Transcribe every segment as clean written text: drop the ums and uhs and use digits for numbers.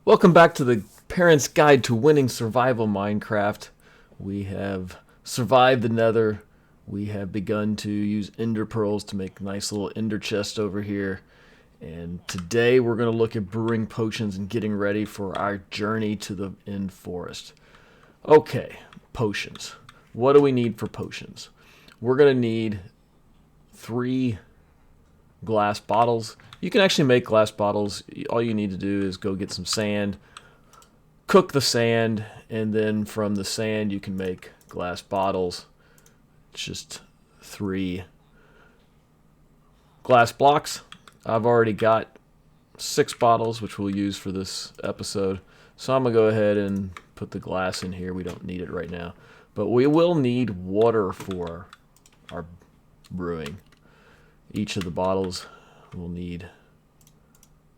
Welcome back to the Parent's Guide to Winning Survival Minecraft. We have survived the nether. We have begun to use ender pearls to make a nice little ender chest over here. And today we're going to look at brewing potions and getting ready for our journey to the end forest. Okay, potions. What do we need for potions? We're going to need 3 glass bottles. You can actually make glass bottles. All you need to do is go get some sand, cook the sand, and then from the sand you can make glass bottles. It's just 3 glass blocks. I've already got 6 bottles, which we'll use for this episode. So I'm going to go ahead and put the glass in here. We don't need it right now. But we will need water for our brewing. Each of the bottles will need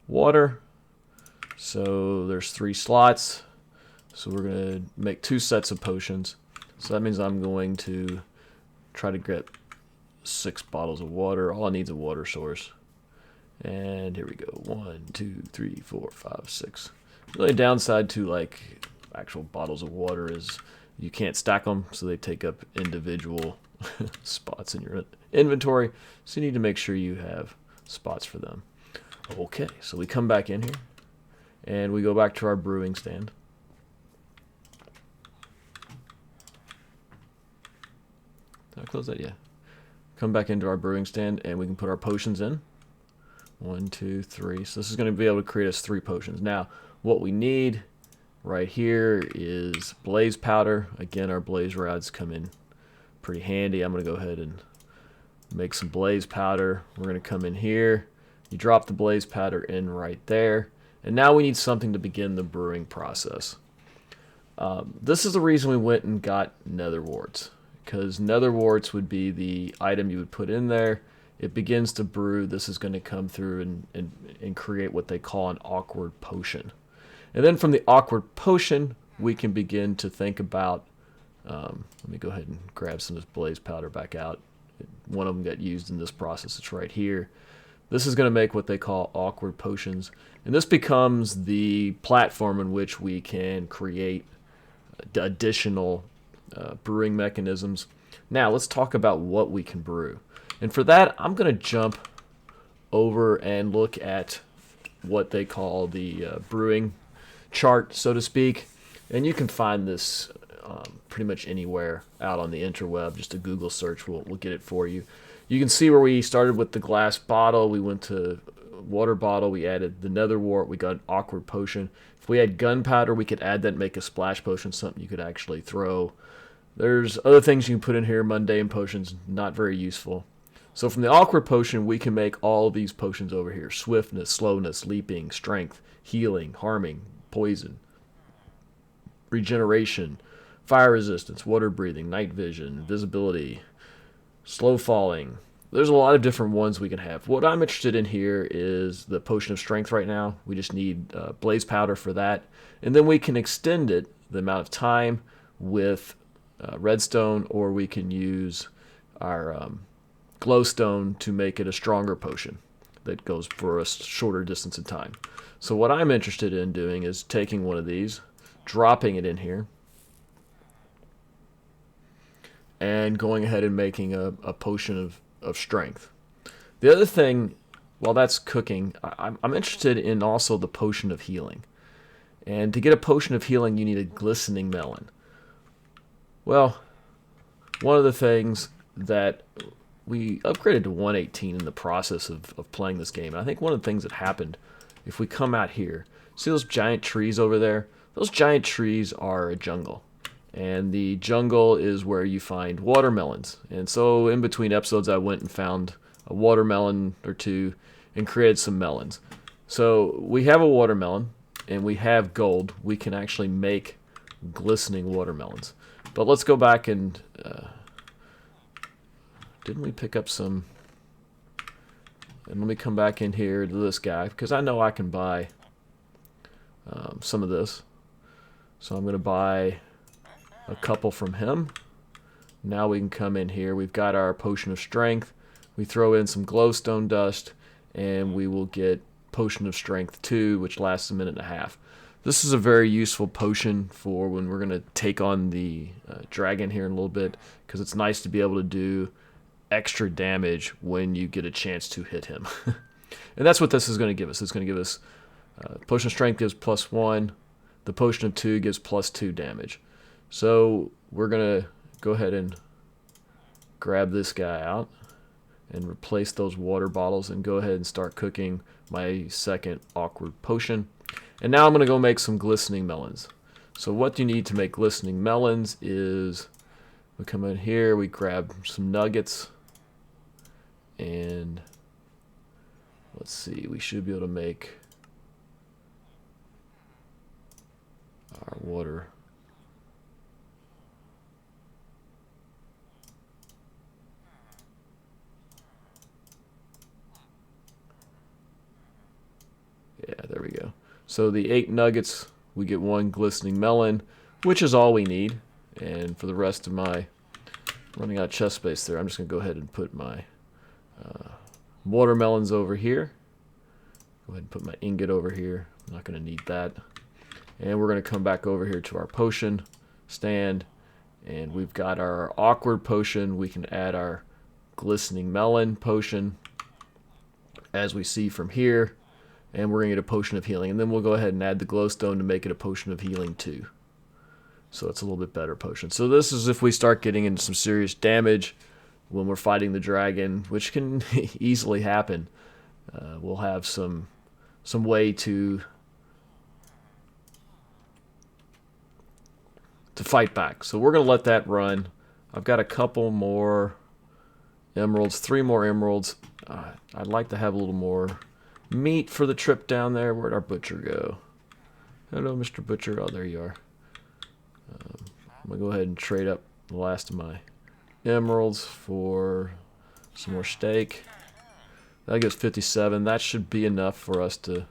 water. So there's 3 slots. So we're going to make 2 sets of potions. So that means I'm going to try to get 6 bottles of water. All I need is a water source. And here we go. 1, 2, 3, 4, 5, 6. The only downside to like actual bottles of water is you can't stack them, so they take up individual spots in your inventory. So you need to make sure you have spots for them. Okay, so we come back in here and we go back to our brewing stand. Did I close that? Yeah. Come back into our brewing stand and we can put our potions in. 1, 2, 3. So this is going to be able to create us 3 potions. Now, what we need right here is blaze powder. Again, our blaze rods come in pretty handy. I'm going to go ahead and make some blaze powder. We're going to come in here. You drop the blaze powder in right there. And now we need something to begin the brewing process. This is the reason we went and got nether warts, because nether warts would be the item you would put in there. It begins to brew. This is going to come through and create what they call an awkward potion. And then from the awkward potion, we can begin to think about, let me go ahead and grab some of this blaze powder back out. One of them got used in this process. It's right here. This is going to make what they call awkward potions. And this becomes the platform in which we can create additional brewing mechanisms. Now, let's talk about what we can brew. And for that, I'm going to jump over and look at what they call the brewing chart, so to speak. And you can find this pretty much anywhere out on the interweb. Just a Google search will get it for you. You can see where we started with the glass bottle. We went to water bottle. We added the nether wart. We got an awkward potion. If we had gunpowder, we could add that and make a splash potion, something you could actually throw. There's other things you can put in here, mundane potions, not very useful. So from the awkward potion, we can make all these potions over here. Swiftness, slowness, leaping, strength, healing, harming, poison, regeneration, fire resistance, water breathing, night vision, invisibility, slow falling. There's a lot of different ones we can have. What I'm interested in here is the potion of strength right now. We just need blaze powder for that. And then we can extend it, the amount of time, with redstone, or we can use our glowstone to make it a stronger potion that goes for a shorter distance in time. So what I'm interested in doing is taking one of these, dropping it in here, and going ahead and making a potion of strength. The other thing, while that's cooking, I'm interested in also the potion of healing. And to get a potion of healing, you need a glistening melon. Well, one of the things that we upgraded to 118 in the process of playing this game. And I think one of the things that happened, if we come out here, see those giant trees over there? Those giant trees are a jungle. And the jungle is where you find watermelons. And so in between episodes, I went and found a watermelon or 2 and created some melons. So we have a watermelon and we have gold. We can actually make glistening watermelons. But let's go back and... didn't we pick up some? And let me come back in here to this guy, because I know I can buy some of this. So I'm going to buy a couple from him. Now we can come in here. We've got our potion of strength. We throw in some glowstone dust, and we will get potion of strength 2, which lasts a minute and a half. This is a very useful potion for when we're going to take on the dragon here in a little bit, because it's nice to be able to do extra damage when you get a chance to hit him. And that's what this is going to give us. It's going to give us potion of strength gives +1. The potion of 2 gives +2 damage. So we're going to go ahead and grab this guy out and replace those water bottles and go ahead and start cooking my second awkward potion. And now I'm going to go make some glistening melons. So what you need to make glistening melons is we come in here, we grab some nuggets, and let's see, we should be able to make our water. Yeah, there we go. So the 8 nuggets, we get 1 glistening melon, which is all we need. And for the rest of my running out of chest space there, I'm just going to go ahead and put my watermelons over here. Go ahead and put my ingot over here. I'm not going to need that. And we're going to come back over here to our potion stand. And we've got our awkward potion. We can add our glistening melon potion, as we see from here. And we're going to get a potion of healing. And then we'll go ahead and add the glowstone to make it a potion of healing too. So it's a little bit better potion. So this is if we start getting into some serious damage when we're fighting the dragon, which can easily happen. We'll have some way to fight back. So we're going to let that run. I've got a couple more emeralds, 3 more emeralds. I'd like to have a little more meat for the trip down there. Where'd our butcher go? Hello, Mr. Butcher. Oh, there you are. I'm going to go ahead and trade up the last of my emeralds for some more steak. That gives 57. That should be enough for us to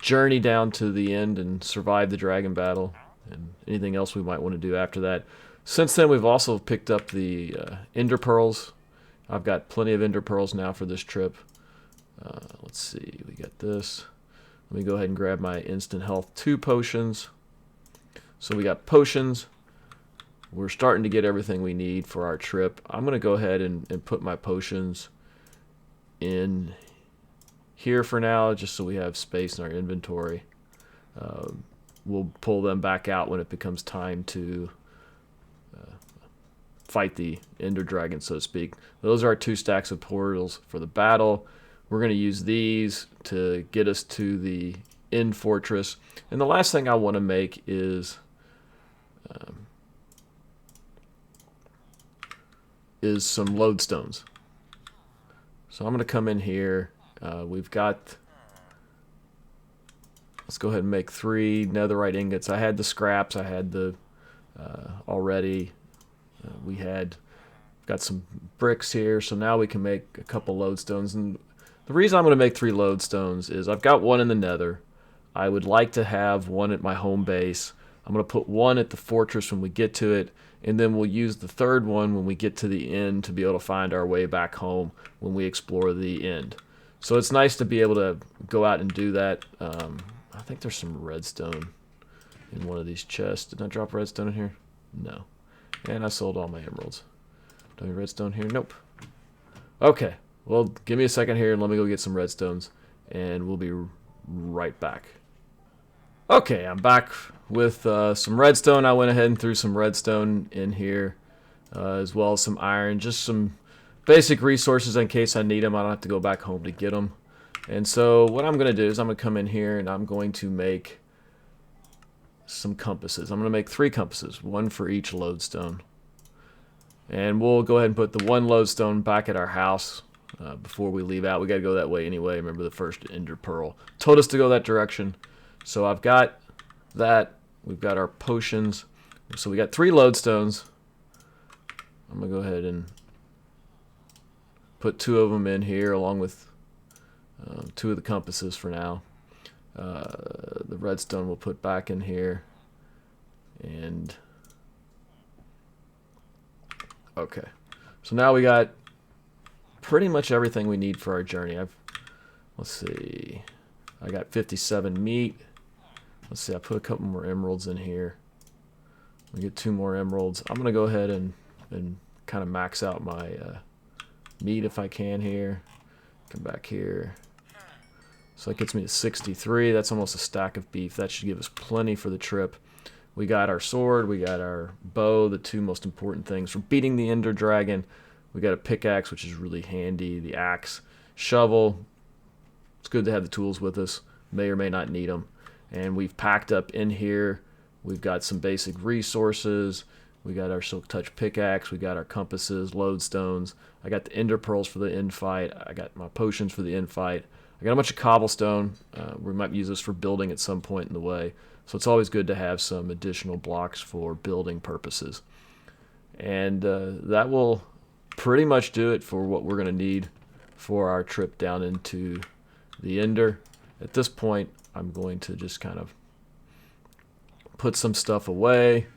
journey down to the end and survive the dragon battle and anything else we might want to do after that. Since then, we've also picked up the ender pearls. I've got plenty of ender pearls now for this trip. Let's see, we got this. Let me go ahead and grab my instant health 2 potions. So we got potions. We're starting to get everything we need for our trip. I'm going to go ahead and put my potions in here for now, just so we have space in our inventory. We'll pull them back out when it becomes time to fight the ender dragon, so to speak. Those are our 2 stacks of portals for the battle. We're going to use these to get us to the end fortress. And the last thing I want to make is some lodestones. So I'm going to come in here. We've got, let's go ahead and make 3 netherite ingots. I had the scraps. I had the already. We had got some bricks here, so now we can make a couple lodestones. And the reason I'm going to make 3 lodestones is I've got 1 in the nether. I would like to have 1 at my home base. I'm going to put 1 at the fortress when we get to it, and then we'll use the 3rd one when we get to the end to be able to find our way back home when we explore the end. So it's nice to be able to go out and do that. I think there's some redstone in one of these chests. Did I drop redstone in here? No. And I sold all my emeralds. Do I have redstone here? Nope. Okay. Well, give me a second here and let me go get some redstones, and we'll be right back. Okay, I'm back with some redstone. I went ahead and threw some redstone in here, as well as some iron, just some basic resources in case I need them. I don't have to go back home to get them. And so what I'm going to do is I'm going to come in here and I'm going to make some compasses. I'm going to make 3 compasses, 1 for each lodestone. And we'll go ahead and put the 1 lodestone back at our house before we leave out. We got to go that way anyway. Remember, the first ender pearl told us to go that direction. So I've got that. We've got our potions. So we got 3 lodestones. I'm going to go ahead and put 2 of them in here along with 2 of the compasses for now. The redstone we'll put back in here. And okay. So now we got pretty much everything we need for our journey. Let's see. I got 57 meat. Let's see, I put a couple more emeralds in here. We get 2 more emeralds. I'm going to go ahead and kind of max out my meat if I can here. Come back here. So that gets me to 63. That's almost a stack of beef. That should give us plenty for the trip. We got our sword. We got our bow, the 2 most important things for beating the Ender Dragon. We got a pickaxe, which is really handy. The axe, shovel. It's good to have the tools with us. May or may not need them. And we've packed up in here. We've got some basic resources. We got our Silk Touch pickaxe. We got our compasses, lodestones. I got the ender pearls for the end fight. I got my potions for the end fight. I got a bunch of cobblestone. We might use this for building at some point in the way. So it's always good to have some additional blocks for building purposes. And that will pretty much do it for what we're going to need for our trip down into the Ender. At this point, I'm going to just kind of put some stuff away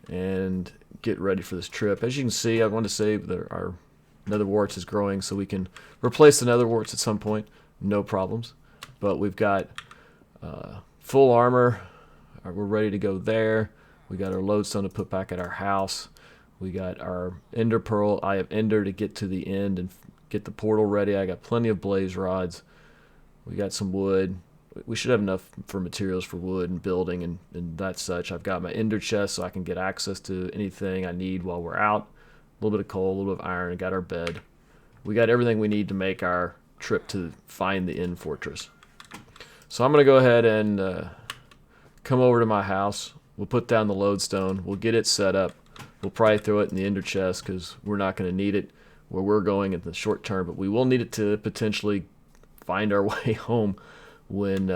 and get ready for this trip. As you can see, I want to say that our nether warts is growing, so we can replace the nether warts at some point. No problems. But we've got full armor. We're ready to go there. We got our lodestone to put back at our house. We got our ender pearl. I have ender to get to the end and get the portal ready. I got plenty of blaze rods. We got some wood. We should have enough for materials for wood and building and that such. I've got my ender chest so I can get access to anything I need while we're out. A little bit of coal, a little bit of iron. Got our bed. We got everything we need to make our trip to find the End Fortress. So I'm going to go ahead and come over to my house. We'll put down the lodestone. We'll get it set up. We'll probably throw it in the ender chest because we're not going to need it where we're going in the short term, but we will need it to potentially find our way home when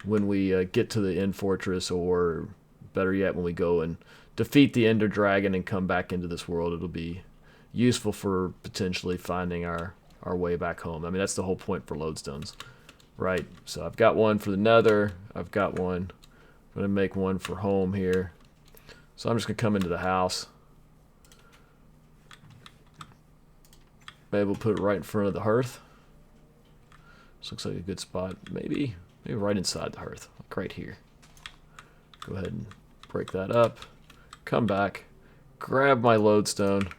we get to the End Fortress, or better yet, when we go and defeat the Ender Dragon and come back into this world. It'll be useful for potentially finding our way back home. I mean, that's the whole point for lodestones, right? So I've got one for the nether. I've got one. I'm going to make one for home here. So I'm just going to come into the house. Maybe we'll put it right in front of the hearth. This looks like a good spot. Maybe right inside the hearth, like right here. Go ahead and break that up. Come back, grab my lodestone,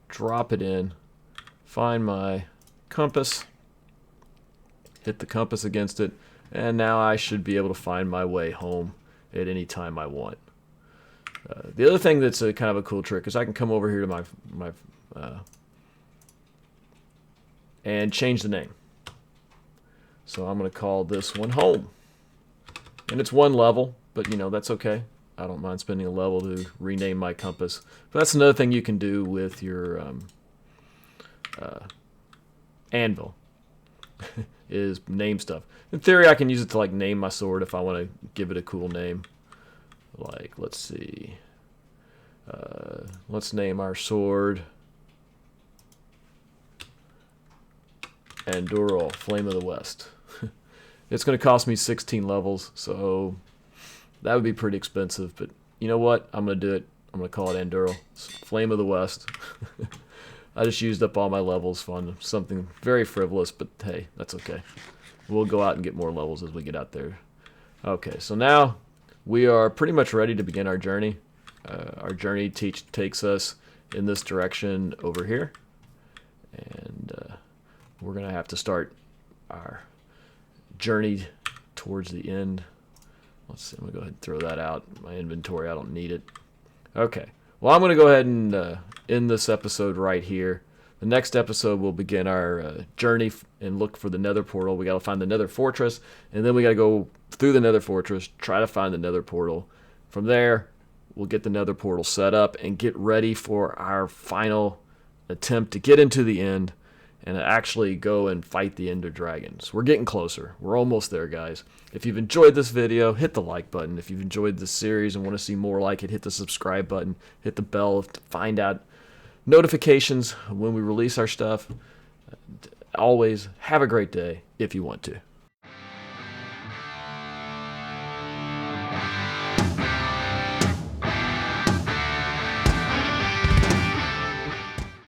drop it in, find my compass, hit the compass against it, and now I should be able to find my way home at any time I want. The other thing that's kind of a cool trick is I can come over here to my and change the name. So I'm going to call this one home. And it's 1 level, but you know, that's okay. I don't mind spending a level to rename my compass. But that's another thing you can do with your anvil, is name stuff. In theory, I can use it to like name my sword if I want to give it a cool name. Like, let's see. Let's name our sword Anduril, Flame of the West. It's going to cost me 16 levels, so that would be pretty expensive. But you know what? I'm going to do it. I'm going to call it Anduril, Flame of the West. I just used up all my levels on something very frivolous, but hey, that's okay. We'll go out and get more levels as we get out there. Okay, so now we are pretty much ready to begin our journey. Our journey takes us in this direction over here. And we're going to have to start our journey towards the end. Let's see, I'm going to go ahead and throw that out. My inventory, I don't need it. Okay. Well, I'm going to go ahead and end this episode right here. The next episode will begin our journey and look for the nether portal. We got to find the nether fortress, and then we got to go through the nether fortress, try to find the nether portal. From there, we'll get the nether portal set up and get ready for our final attempt to get into the end and actually go and fight the Ender Dragons. We're getting closer. We're almost there, guys. If you've enjoyed this video, hit the like button. If you've enjoyed this series and want to see more like it, hit the subscribe button. Hit the bell to find out notifications when we release our stuff. Always have a great day if you want to.